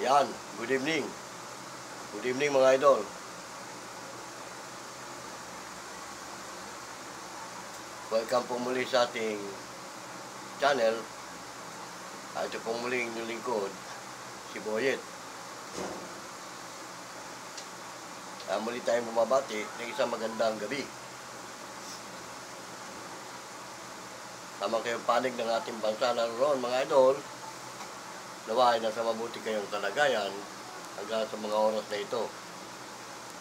Yan, good evening. Good evening mga idol. Welcome po muli sa ating channel. Ito po muli inyong lingkod, si Boyet. Muli tayong bumabati ng isang magandang gabi. Tamang kayong panig ng ating bansa naroon mga idol. Nawa ay nasa mabuti kayong kalagayan hanggang sa mga oras na ito.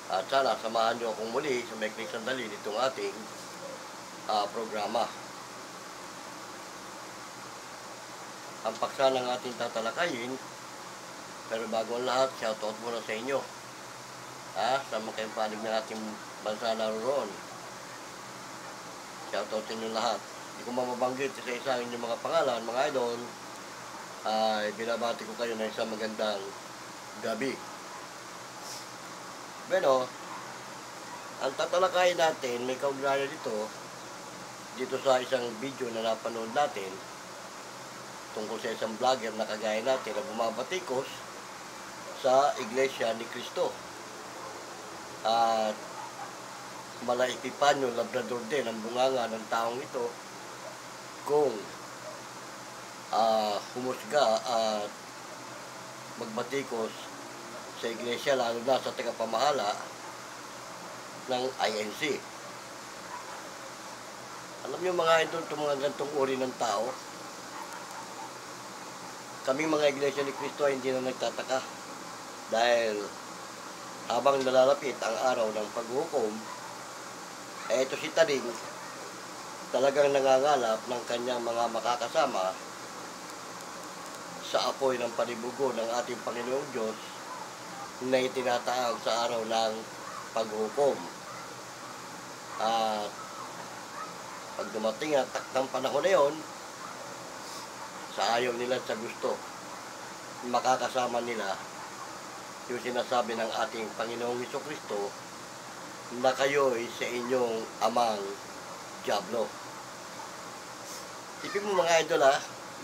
At sana samahan nyo akong muli sa maikling sandali nitong ating programa. Ang paksa ng ating tatalakayin, pero bago ang lahat, shoutout muna sa inyo. Sama kayong panig ng ating bansa naroon. Shoutout sa inyo lahat. Hindi ko mababanggit sa isa inyong mga pangalan, mga idol. Ay binabati ko kayo ng isang magandang gabi. Bueno, ang tatalakayin natin, may kaugnayan dito sa isang video na napanood natin tungkol sa isang vlogger na kagaya natin na bumabatikos sa Iglesia ni Cristo. At malaipipan yung labrador din ang bunganga ng taong ito kung humusga at magbatikos sa iglesia, lalo na sa tagapamahala ng INC. Alam niyo mga idol, itong mga gantong uri ng tao, kaming mga iglesia ni Cristo ay hindi na nagtataka dahil habang nalalapit ang araw ng paghukom, ito si Taring talagang nangangalap ng kanyang mga makakasama sa apoy ng panibugo ng ating Panginoong Diyos na itinataag sa araw ng paghukom. At pag dumating ang takdang panahon na yun, sa ayaw nila sa gusto, makakasama nila yung sinasabi ng ating Panginoong Jesucristo na kayo'y sa inyong amang Diablo. Isipin mo mga idol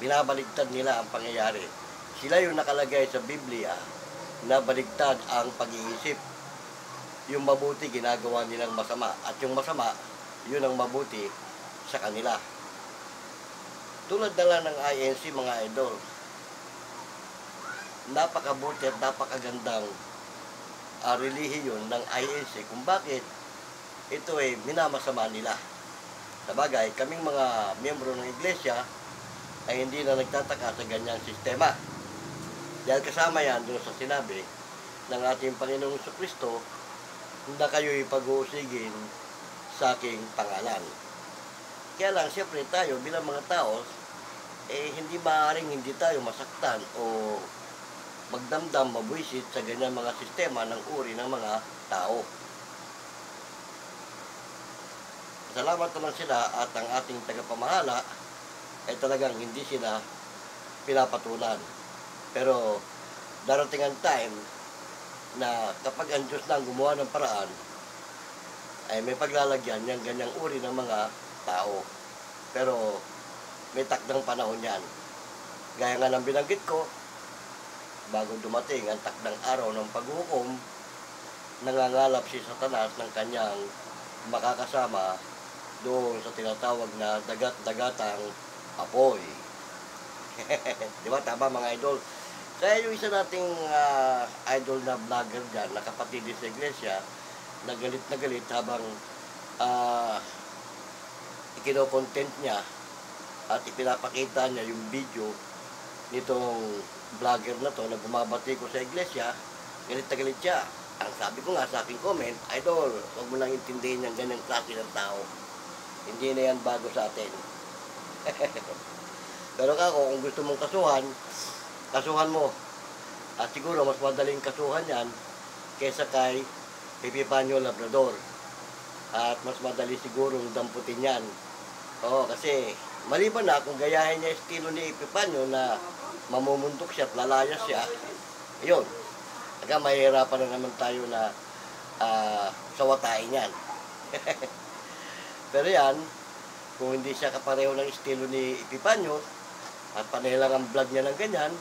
binabaligtad nila ang pangyayari. Sila yung nakalagay sa Biblia na baligtad ang pag-iisip. Yung mabuti ginagawa nilang masama at yung masama, yun ang mabuti sa kanila. Tulad na lang ng INC mga idol. Napakabuti at napakagandang relihiyon ng INC kung bakit ito ay minamasama nila. Sabagay, kaming mga miyembro ng iglesia ay hindi na nagtataka sa ganyang sistema. Dahil kasama yan doon sa sinabi ng ating Panginoong Jesucristo na kayo'y pag-uusigin sa aking pangalan. Kaya lang, siyempre tayo bilang mga tao, hindi maaaring hindi tayo masaktan o magdamdam, mabwisit sa ganyang mga sistema ng uri ng mga tao. Salamat naman sila at ang ating tagapamahala ay talagang hindi sila pinapatulan. Pero darating ang time na kapag ang Diyos lang gumawa ng paraan, ay may paglalagyan yung ganyang uri ng mga tao. Pero may takdang panahon yan. Gaya nga ng binanggit ko, bago dumating ang takdang araw ng paghukom, nangangalap si Satanas ng kanyang makakasama doon sa tinatawag na dagat-dagatang apoy. Di ba? Tama mga idol. Kaya yung isa nating idol na vlogger dyan, na kapatid sa iglesia, na galit habang ikinocontent niya at ipinapakita niya yung video nitong vlogger na to na bumabati ko sa iglesia, galit na galit siya. Ang sabi ko nga sa aking comment, idol, huwag mo lang intindihin yung ganyang klase ng tao. Hindi na yan bago sa atin. Pero kung gusto mong kasuhan mo. At siguro mas madaling kasuhan yan kesa kay Epifanio Labrador. At mas madali sigurong damputin yan. Kasi maliban na kung gayahin niya estilo ni Epifanio na mamumuntok siya at lalayas siya, ayun, mahihirapan na naman tayo na sawatain yan. Pero yan, kung hindi siya kapareho ng estilo ni Epifanio at panay lang ang vlog niya ng ganyan,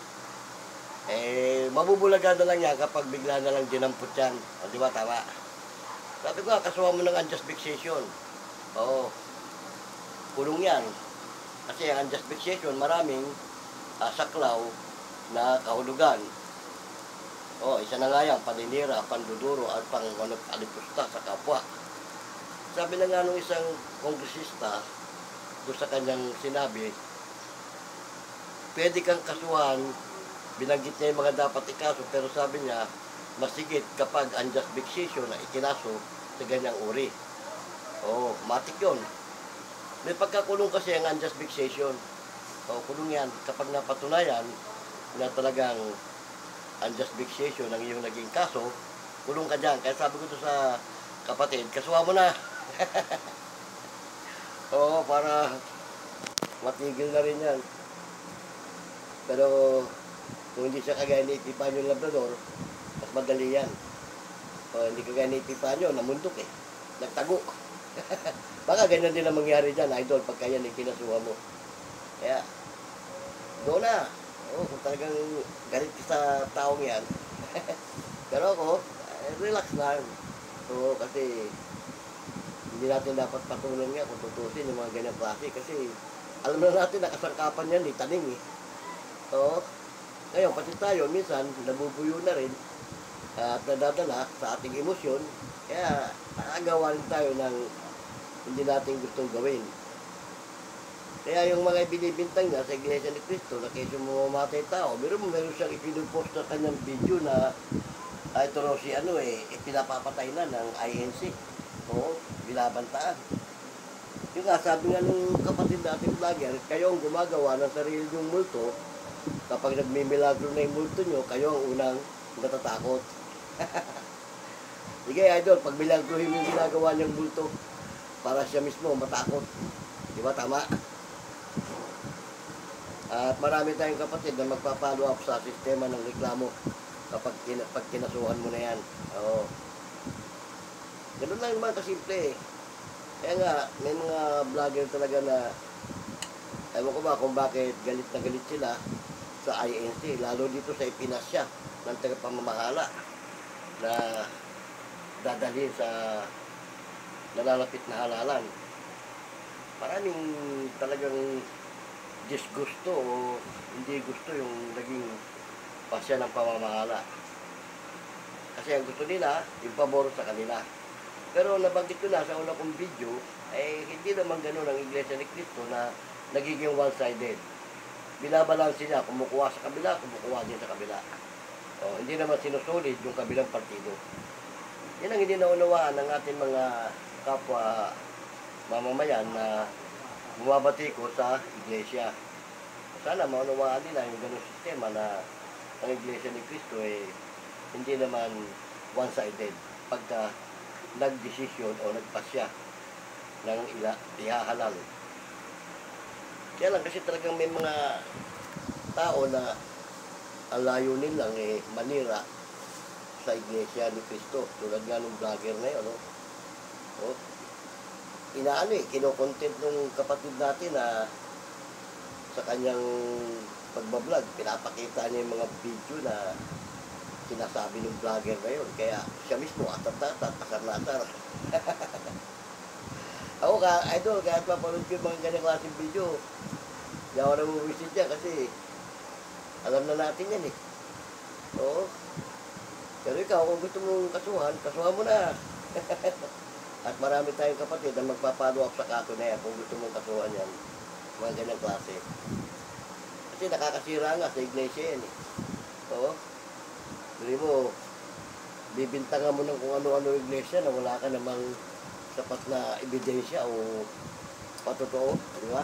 Mabubulaga na lang yan kapag bigla na lang dinampot yan. O, di ba, tama? Sabi ko nga, kasuhan mo ng unjust vexation. Oo, kulong yan. Kasi ang unjust vexation, maraming saklaw na kahulugan. Isa na nga yan, paninira, panduduro, at pang-alipusta sa kapwa. Sabi na nga nung isang kongresista, doon sa kanyang sinabi, pwede kang kasuhan, binanggit niya yung mga dapat ikaso, pero sabi niya, masigit kapag unjust vexation na ikinaso sa ganyang uri. Matik yun. May pagkakulong kasi ang unjust vexation. Kulong yan. Kapag napatunayan na talagang unjust vexation ang iyong naging kaso, kulong ka dyan. Kaya sabi ko to sa kapatid, kasuha mo na. Para matigil na rin yan. Pero kung hindi siya kagaya ni Epifanio Labrador, mas madali yan. Hindi kagaya ni Epifanio, namundok nagtago. Baka ganyan din ang mangyari dyan, idol, pagka yan kinasuha mo. Kaya, doon na. Kung talagang galit ka sa taong yan. Pero ako, relax lang. Kasi hindi natin dapat patulan nga kung tutusin yung mga ganyang klase. Kasi alam na natin na kasangkapan yan, taning ngayon, pati tayo, minsan, nabubuyo na rin at nadadala sa ating emosyon. Kaya, nakagawa rin tayo ng hindi natin gustong gawin. Kaya yung mga binibintang niya sa Iglesia ni Cristo na kesyo mamamatay tao, meron siyang ipinupost na kanyang video na ito raw si pinapapatay na ng INC. Binabantaan. Yung nga, sabi nga nung kapatid nating vlogger, kayo ang gumagawa ng sarili yung multo. Kapag nagmimilagro na yung multo nyo, kayo ang unang natatakot. Sige, idol, pag milagrohin yung ginagawa niyang multo, para siya mismo matakot. Di ba, tama? At marami tayong kapatid na magpa-follow up sa sistema ng reklamo kapag kinasuhan mo na yan. Ganun lang naman kasimple. Kaya nga, may mga vlogger talaga na ewan ko ba kung bakit galit na galit sila sa INC, lalo dito sa ipinasya ng tagapamamahala na dadalhin sa nalalapit na halalan. Maraming talagang disgusto o hindi gusto yung naging pasya ng pamamahala. Kasi ang gusto nila, yung pabor sa kanila. Pero nabanggit ko na sa una kong video, hindi naman ganun ang Iglesia ni Cristo na nagiging one-sided. Binabalansin niya, kumukuha sa kabila, kumukuha din sa kabila. Hindi naman sinusulit yung kabilang partido. Yan ang hindi naunawaan ng ating mga kapwa mamamayan na bumabati ko sa Iglesia. Sana maunawaan nila yung ganung sistema na ang Iglesia ni Cristo hindi naman one-sided pagka nagdesisyon o nagpasya ng ihahalal. Kaya lang kasi talagang may mga tao na ang layunin lang manira sa Iglesia ni Cristo. Tulad nga ng vlogger na yun, kinokontent nung kapatid natin na sa kanyang pagbablog, pinapakita niya yung mga video na sinasabi ng vlogger na yun. Kaya siya mismo, atat-atat, asar-natar. Ako idol, kahit mapanood ko yung mga ganyang klaseng video, hindi ako nabubisit niya kasi alam na natin yan Pero ikaw, kung gusto mong kasuhan mo na. At marami tayong kapatid na magpa-follow up sa kaso na yan kung gusto mong kasuhan yan. Mga ganyang klase. Kasi nakakasira nga sa iglesia yan Hindi mo, bibintangan mo ng kung ano-ano iglesia na wala ka namang sapat na ebidensya o patotoo, di ba?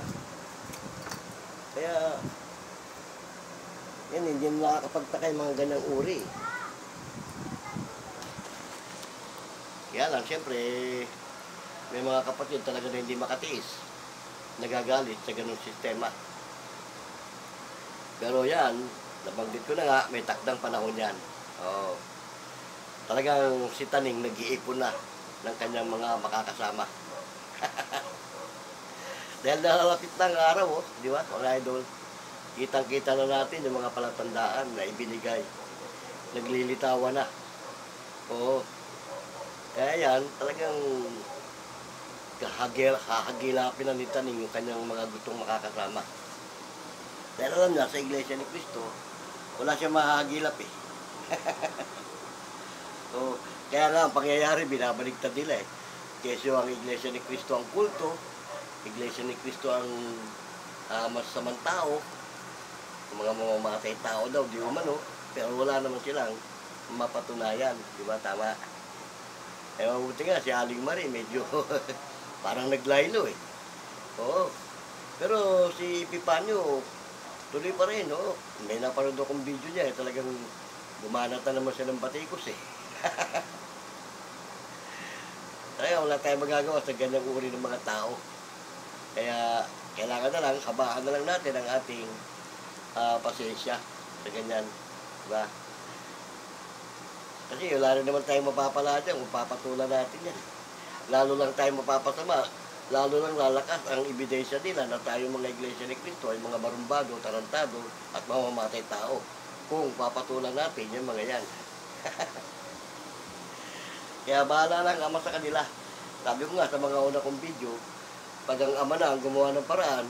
Kaya, yan, hindi nakakapagtaka yung mga ganyang uri. Kaya lang, siyempre, may mga kapatid talaga na hindi makatiis, nagagalit sa ganung sistema. Pero yan, nabanggit ko na nga, may takdang panahon yan. Talagang si Taning nag-iipon na ng kanyang mga makakasama. Dahil nalalapit na ang araw, di ba, mga idol? Kitang-kita na natin yung mga palatandaan na ibinigay. Naglilitawan na. Oo. Kaya yan, talagang hahagilapin na ni Taning yung kanyang mga gustong makakasama. Dahil alam niya, sa Iglesia ni Cristo, wala siya mahahagilap eh. So, kaya nga, ang pangyayari, binabaligtad nila eh. Kesyo ang Iglesia ni Cristo ang kulto, Iglesia ni Cristo ang masasamang tao, ang mga mamamatay tao daw, di umano, pero wala naman silang mapatunayan, di ba? Tama. Eh, mabuti nga, si Aling Marie, medyo parang naglaylo eh. Oo. Pero si Epifanio, tuloy pa rin, no? May napanood akong video niya, eh, talagang bumanat na naman siya ng batikos eh. Kaya wala tayong magagawa sa ganyang uri ng mga tao. Kaya kailangan na lang, habaan na lang natin ang ating pasensya sa ganyan. Diba? Kasi wala rin naman tayong mapapala dyan, mapapatulan natin yan. Lalo lang tayong mapapasama, lalo lang lalakas ang ebidensya nila na tayo mga Iglesia ni Cristo ay mga barumbado, tarantado, at mamamatay tao. Kung papatulan natin yung mga yan. Kaya bahala lang Ama sa kanila. Sabi ko nga sa mga una kong video, pag ang Ama na ang gumawa ng paraan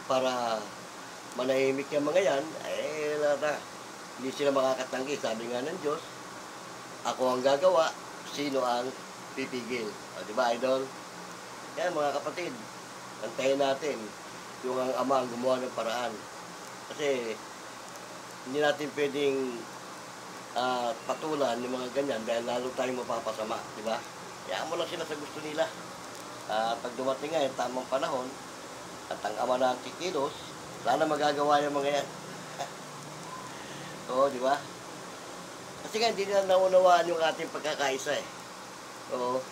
para manahimik yung mga yan, eh lata, hindi sila makakatanggi. Sabi nga ng Diyos, ako ang gagawa, sino ang pipigil? O, diba, idol? Yan mga kapatid, antayin natin yung ang Ama ang gumawa ng paraan. Kasi hindi natin pwedeng patulan yung mga ganyan dahil lalo tayong mapapasama, di ba? Hayaan mo lang sila sa gusto nila. Pag dumating nga yung tamang panahon at ang Ama na ang kikilos, wala na magagawa yung mga yan. Oo, di ba? Kasi nga hindi nila naunawaan yung ating pagkakaisa eh. Oo,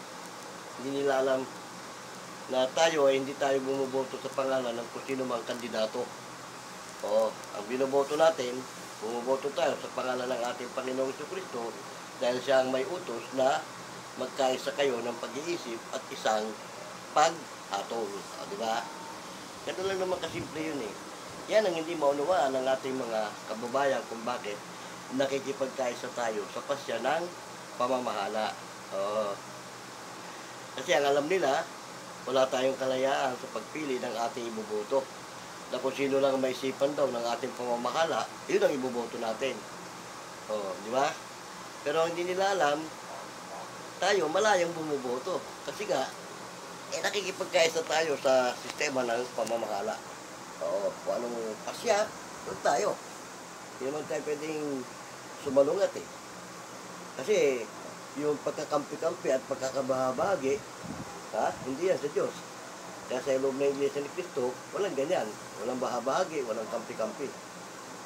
hindi nila alam na tayo ay hindi tayo bumuboto sa pangalan ng kung sino mang kandidato. Oo, ang binoboto natin, bumuboto tayo sa pangalan ng ating Panginoong Jesucristo dahil siya ang may utos na magkaisa kayo ng pag-iisip at isang paghatol. Di ba? Ganun lang naman kasimple yun eh. Yan ang hindi maunawaan ng ating mga kababayan kung bakit nakikipagkaisa tayo sa pasya ng pamamahala. Kasi ang alam nila, wala tayong kalayaan sa pagpili ng ating iboboto. Na kung sino lang maisipan daw ng ating pamamahala, yun ang iboboto natin. Di ba? Pero hindi nila alam, tayo malayang bumuboto. Kasi nga, nakikipagkaisa tayo sa sistema ng pamamahala. Kung anong pasya, doon tayo. Hindi naman tayo pwedeng sumalungat eh. Kasi, yung pagkakampi-kampi at pagkakabahabagi, hindi yan sa Diyos. Kaya sa loob ng Iglesia ni Cristo, walang ganyan. Walang bahabagi, walang kampi-kampi.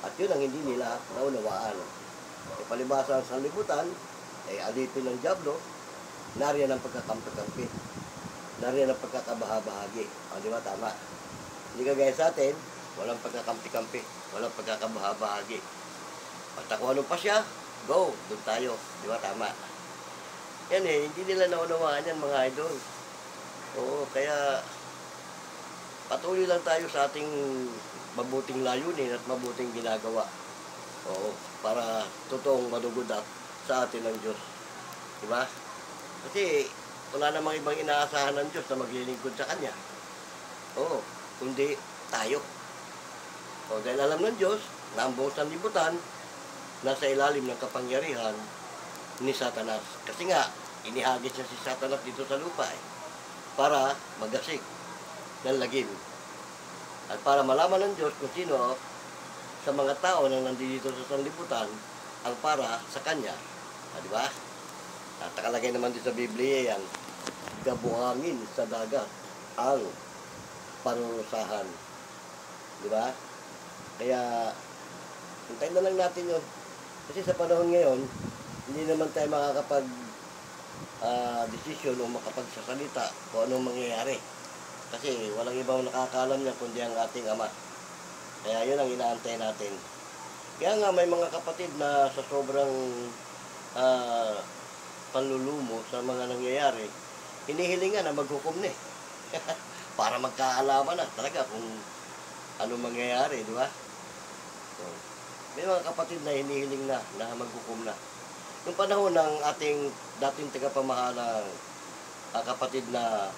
At yun ang hindi nila naunawaan. Palibasa sa sanlibutan, alipin ng dyablo, nariyan ang pagkakampi-kampi. Nariyan ang pagkakabahabahagi. Di ba? Tama. Hindi kagaya sa atin, walang pagkakampi-kampi, walang pagkakabahabahagi. Basta kung ano pa siya, go, doon tayo. Di ba? Tama. Yan hindi nila naunawaan yan mga idol. Kaya patuloy lang tayo sa ating mabuting layunin at mabuting ginagawa. Para totoong madugudat sa atin ng Diyos. Diba? Kasi wala namang ibang inaasahan ng Diyos na maglilingkod sa Kanya. Kundi tayo. Dahil alam ng Diyos na ang buong sanlibutan nasa ilalim ng kapangyarihan ni Satanas. Kasi nga, inihagis niya si Satanas dito sa lupa para magasik ng lagim. At para malaman ng Diyos kung sino sa mga tao na nandito sa sanlibutan ang para sa Kanya. Di ba? At nakalagay naman din sa Biblia yan, gabuhangin sa dagat ang parurusahan. Di ba? Kaya, hintayin na lang natin yun. Kasi sa panahon ngayon, hindi naman tayo makakapag desisyon o makapagsasalita kung anong mangyayari. Kasi walang ibang nakakaalam niya kundi ang ating Ama. Kaya yun ang inaantay natin. Kaya nga may mga kapatid na sa sobrang panlulumo sa mga nangyayari, hinihilingan na maghukom na para magkaalaman na talaga kung ano mangyayari, di ba? So, may mga kapatid na hinihiling na maghukom na. Yung panahon ng ating dating tagapamahalang kapatid na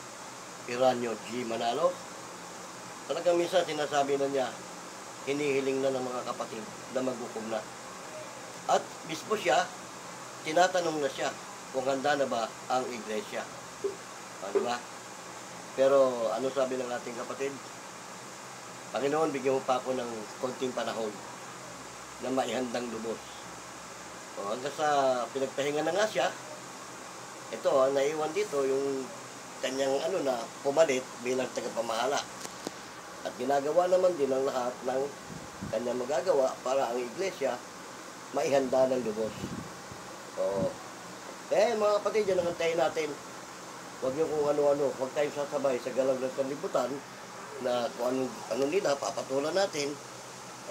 Piranyo G. Manalo, talagang minsan sinasabi na niya, hinihiling na ng mga kapatid na maghukom na. At mismo siya, tinatanong na siya kung handa na ba ang iglesia. Di ba? Pero ano sabi ng ating kapatid? Panginoon, bigyan mo pa ako ng konting panahon na maihandang lubos. O, hanggang sa pinagpahinga na nga siya, ito, naiwan dito yung kanyang na pumalit bilang tagapamahala. At ginagawa naman din ang lahat ng kanyang magagawa para ang iglesia maihanda ng lubos. So, mga kapatid, yan ang antayin natin. Huwag niyo kung ano-ano, huwag tayong sasabay sa galaw ng sanlibutan na kung ano nila, papatulan natin,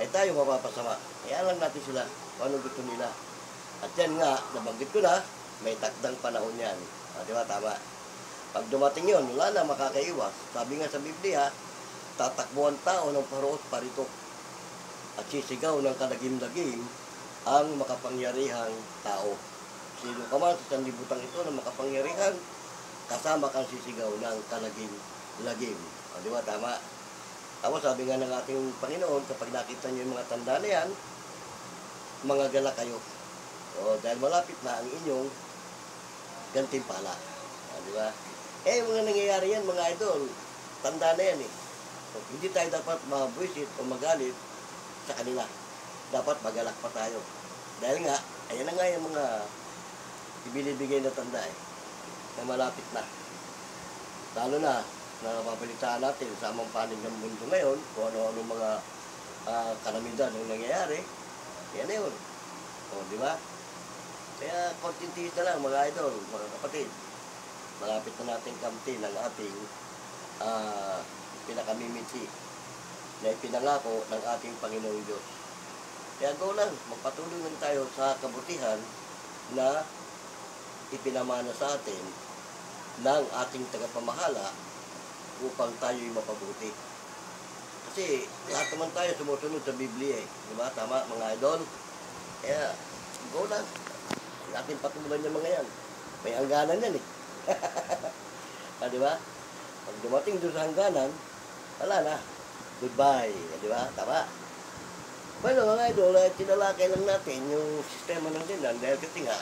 tayo mapapasama. Kaya lang natin sila kung anong gusto nila. At yan nga, nabanggit ko na, may takdang panahon yan. Di ba, tama? Pag dumating yun, wala na makakaiwas. Sabi nga sa Biblia, tatakbo ang tao ng paroot paritok at sisigaw ng kalagim-lagim ang makapangyarihang tao. Sino ka man sa sanlibutan ito na makapangyarihan, kasama kang sisigaw ng kalagim-lagim. Di ba, tama? Tapos sabi nga ng ating Panginoon, kapag nakita niyo yung mga tanda na yan, mga gala kayo. Dahil malapit na ang inyong gantimpala. Di ba? Mga nangyayari yan, mga idol, tanda na yan . Hindi tayo dapat mabuisit o magalit sa kanila. Dapat magalak pa tayo. Dahil nga, ayan na nga yung mga ibinibigay na tanda na malapit na. Lalo na, napapalitaan natin sa amang panig ng mundo ngayon, kung ano-ano mga kalamidad ang nangyayari, yan yun. Di ba? Kaya konting tiis na lang mga idol, mga kapatid. Malapit na natin kamtin ang ating pinakamimiti na ipinangako ng ating Panginoong Diyos. Kaya go lang, magpatuloy lang tayo sa kabutihan na ipinamana sa atin ng ating tagapamahala upang tayo'y mapabuti. Kasi lahat naman tayo sumusunod sa Biblia . Di ba? Tama mga idol? Kaya go lang. Natin patulan yung mga yan. May hangganan yan . Di ba? Pag dumating doon sa hangganan, wala na. Goodbye. Di ba? Tama. Bueno, mga idol, tinalakay lang natin yung sistema ng dinan dahil kasi nga,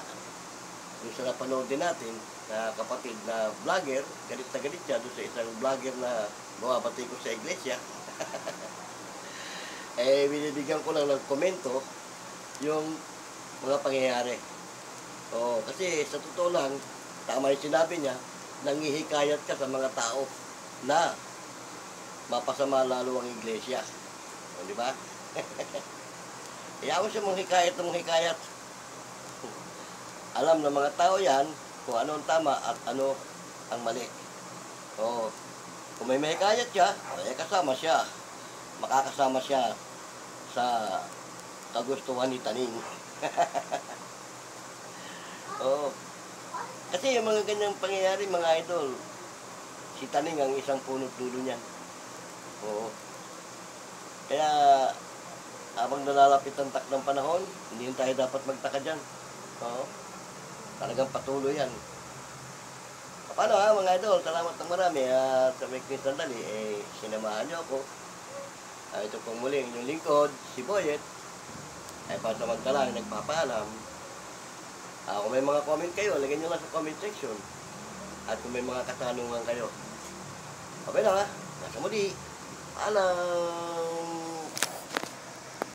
yung sa napanood din natin na kapatid na vlogger, galit na galit siya doon sa isang vlogger na bumabati ko sa iglesia. Binibigyan ko lang ng komento yung mga pangyayari. Kasi sa totoo lang, tama yung sinabi niya, nangihikayat ka sa mga tao na mapasama lalo ang iglesia. Di ba? Kaya ako siya mga hikayat. Alam ng mga tao yan kung ano ang tama at ano ang mali. Kung may hikayat siya, kasama siya. Makakasama siya sa kagustuhan ni Taning. Kasi yung mga ganyang pangyayari, mga idol, si Taning ang isang punot dulo niyan. Kaya, habang nalalapit ang takdang panahon, hindi tayo dapat magtaka dyan. Talagang patuloy yan. Paano mga idol, salamat ng marami. Sa may sandali, sinamahan niyo ako. Ito pong muli, inyong lingkod, si Boyet. Pasamantalang nagpapaalam. Kung may mga comment kayo, lagyan nyo lang sa comment section. At kung may mga katanungan kayo. Okay na nasa muli. Paalam!